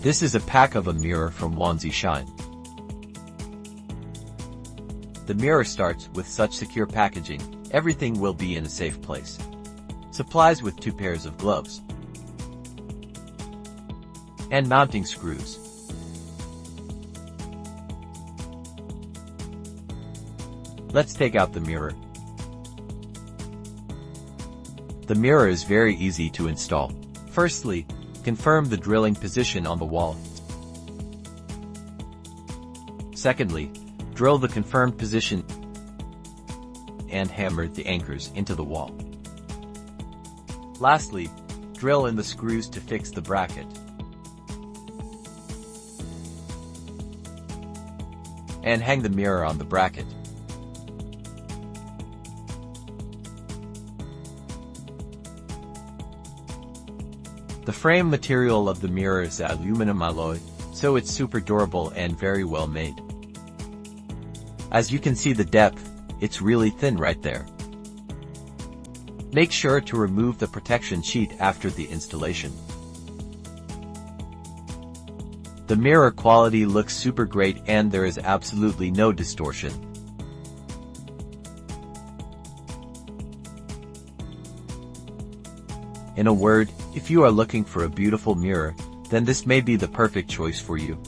This is a pack of a mirror from Wanzi Shine. The mirror starts with such secure packaging, everything will be in a safe place. Supplies with 2 pairs of gloves and mounting screws. Let's take out the mirror. The mirror is very easy to install. Firstly, confirm the drilling position on the wall. Secondly, drill the confirmed position and hammer the anchors into the wall. Lastly, drill in the screws to fix the bracket. And hang the mirror on the bracket. The frame material of the mirror is aluminum alloy, so it's super durable and very well made. As you can see the depth, it's really thin right there. Make sure to remove the protection sheet after the installation. The mirror quality looks super great and there is absolutely no distortion. In a word, if you are looking for a beautiful mirror, then this may be the perfect choice for you.